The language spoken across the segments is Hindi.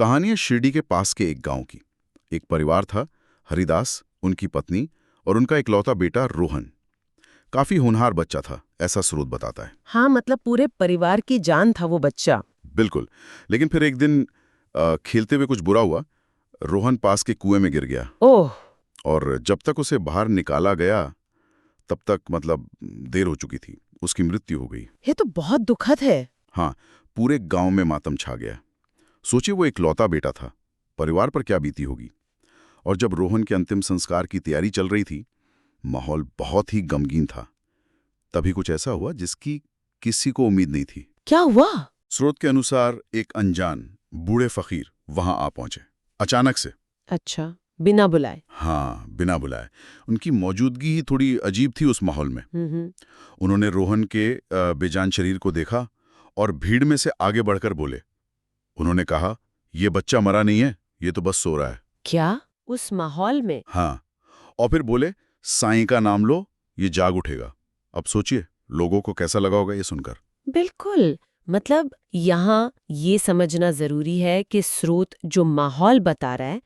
कहानी है शिरडी के पास के एक गांव की। एक परिवार था, हरिदास, उनकी पत्नी और उनका इकलौता बेटा रोहन। काफी होनहार बच्चा था, ऐसा स्रोत बताता है। हाँ, मतलब पूरे परिवार की जान था वो बच्चा। बिल्कुल। लेकिन फिर एक दिन खेलते हुए कुछ बुरा हुआ। रोहन पास के कुएं में गिर गया। ओह! और जब तक उसे बाहर निकाला गया तब तक देर हो चुकी थी। उसकी मृत्यु हो गई। ये तो बहुत दुखद है। हाँ, पूरे गांव में मातम छा गया। सोचिए, वो इकलौता बेटा था, परिवार पर क्या बीती होगी। और जब रोहन के अंतिम संस्कार की तैयारी चल रही थी, माहौल बहुत ही गमगीन था। तभी कुछ ऐसा हुआ जिसकी किसी को उम्मीद नहीं थी। क्या हुआ? स्रोत के अनुसार एक अनजान बूढ़े फकीर वहां आ पहुंचे, अचानक से। अच्छा, बिना बुलाए? हाँ, बिना बुलाए। उनकी मौजूदगी ही थोड़ी अजीब थी उस माहौल में। उन्होंने रोहन के बेजान शरीर को देखा और भीड़ में से आगे बढ़कर बोले। उन्होंने कहा, ये बच्चा मरा नहीं है, ये तो बस सो रहा है। क्या? उस माहौल में? हाँ, और फिर बोले, साईं का नाम लो, ये जाग उठेगा। अब सोचिए, लोगों को कैसा लगा होगा ये सुनकर। बिल्कुल। मतलब यहाँ ये समझना जरूरी है कि स्रोत जो माहौल बता रहा है,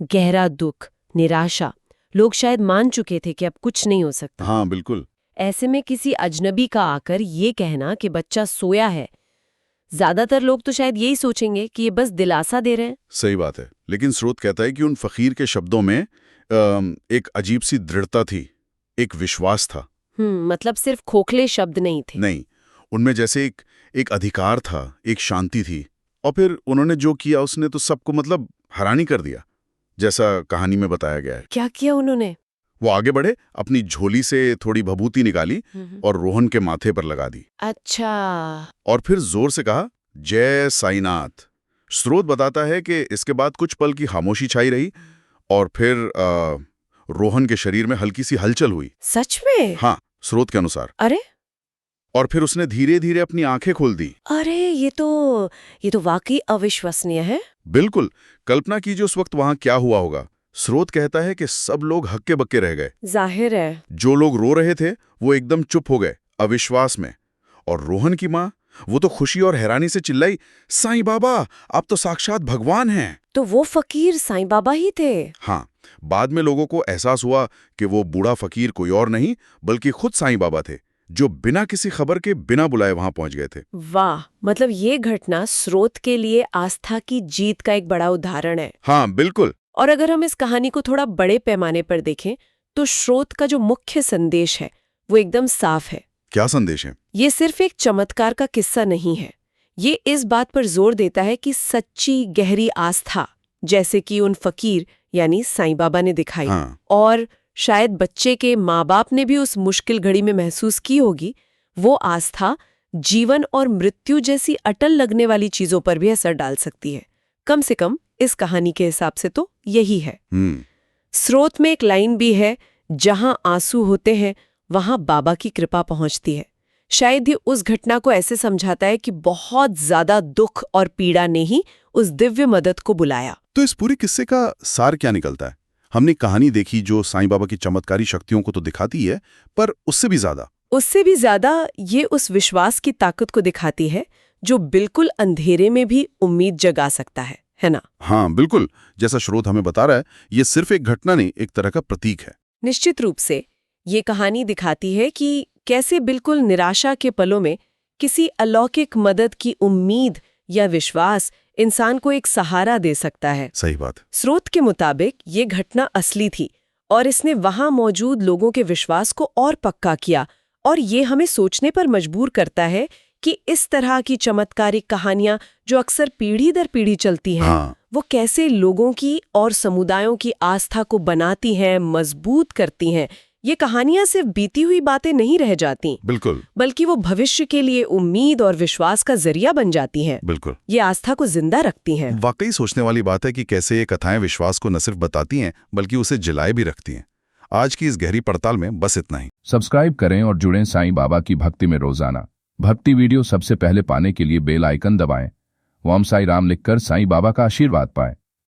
गहरा दुख, निराशा, लोग शायद मान चुके थे कि अब कुछ नहीं हो सकता। हाँ, बिल्कुल। ऐसे में किसी अजनबी का आकर ये कहना कि बच्चा सोया है, ज्यादातर लोग तो शायद यही सोचेंगे कि ये बस दिलासा दे रहे हैं। सही बात है। लेकिन स्रोत कहता है कि उन फकीर के शब्दों में एक अजीब सी दृढ़ता थी, एक विश्वास था। मतलब सिर्फ खोखले शब्द नहीं थे। नहीं, उनमें जैसे एक अधिकार था, एक शांति थी। और फिर उन्होंने जो किया उसने तो सबको हैरानी कर दिया, जैसा कहानी में बताया गया है। क्या किया उन्होंने? वो आगे बढ़े, अपनी झोली से थोड़ी भभूति निकाली और रोहन के माथे पर लगा दी। अच्छा। और फिर जोर से कहा, जय साईनाथ। स्रोत बताता है कि इसके बाद कुछ पल की खामोशी छाई रही और फिर रोहन के शरीर में हल्की सी हलचल हुई। सच में? हाँ, स्रोत के अनुसार। अरे! और फिर उसने धीरे धीरे अपनी आंखें खोल दी। अरे, ये तो वाकई अविश्वसनीय है। बिल्कुल। कल्पना कीजिए उस वक्त वहां क्या हुआ होगा। स्रोत कहता है कि सब लोग हक्के बक्के रह गए। जाहिर है। जो लोग रो रहे थे वो एकदम चुप हो गए, अविश्वास में। और रोहन की माँ, वो तो खुशी और हैरानी से चिल्लाई, साईं बाबा, आप तो साक्षात भगवान हैं। तो वो फकीर साईं बाबा ही थे? हाँ, बाद में लोगों को एहसास हुआ कि वो बूढ़ा फकीर कोई और नहीं बल्कि खुद साईं बाबा थे, जो बिना किसी खबर के बिना बुलाए वहां पहुंच गए थे। वाह! मतलब ये घटना स्रोत के लिए आस्था की जीत का एक बड़ा उदाहरण है। हाँ, बिल्कुल। और अगर हम इस कहानी को थोड़ा बड़े पैमाने पर देखें तो स्रोत का जो मुख्य संदेश है वो एकदम साफ है। क्या संदेश है? ये सिर्फ एक चमत्कार का किस्सा नहीं है। ये इस बात पर जोर देता है कि सच्ची गहरी आस्था, जैसे कि उन फकीर यानी साईं बाबा ने दिखाई, और शायद बच्चे के माँ बाप ने भी उस मुश्किल घड़ी में महसूस की होगी, वो आस्था जीवन और मृत्यु जैसी अटल लगने वाली चीजों पर भी असर डाल सकती है। कम से कम इस कहानी के हिसाब से तो यही है। स्रोत में एक लाइन भी है, जहां आंसू होते हैं वहां बाबा की कृपा पहुंचती है। शायद ये उस घटना को ऐसे समझाता है कि बहुत ज्यादा दुख और पीड़ा ने ही उस दिव्य मदद को बुलाया। तो इस पूरे किस्से का सार क्या निकलता है? हमने कहानी देखी जो साईं बाबा की चमत्कारी शक्तियों को तो दिखाती है, पर उससे भी ज्यादा ये उस विश्वास की ताकत को दिखाती है जो बिल्कुल अंधेरे में भी उम्मीद जगा सकता है ना? हाँ, बिल्कुल। जैसा स्रोत हमें बता रहा है, ये सिर्फ एक घटना नहीं, एक तरह का प्रतीक है। निश्चित रूप से ये कहानी दिखाती है कि कैसे बिल्कुल निराशा के पलों में किसी अलौकिक मदद की उम्मीद या विश्वास इंसान को एक सहारा दे सकता है। सही बात। स्रोत के मुताबिक ये घटना असली थी और इसने वहां मौजूद लोगों के विश्वास को और पक्का किया, और ये हमें सोचने पर मजबूर करता है कि इस तरह की चमत्कारिक कहानियां जो अक्सर पीढ़ी दर पीढ़ी चलती हैं, वो कैसे लोगों की और समुदायों की आस्था को बनाती हैं, मजबूत करती हैं। ये कहानियां सिर्फ बीती हुई बातें नहीं रह जाती, बिल्कुल, बल्कि वो भविष्य के लिए उम्मीद और विश्वास का जरिया बन जाती हैं। बिल्कुल, ये आस्था को जिंदा रखती हैं। वाकई सोचने वाली बात है कि कैसे ये कथाएं विश्वास को न सिर्फ बताती हैं बल्कि उसे जलाए भी रखती हैं। आज की इस गहरी पड़ताल में बस इतना ही। सब्सक्राइब करें और जुड़ें साईं बाबा की भक्ति में रोजाना। भक्ति वीडियो सबसे पहले पाने के लिए बेल आइकन दबाएं। ओम साई राम लिखकर साईं बाबा का आशीर्वाद पाएं।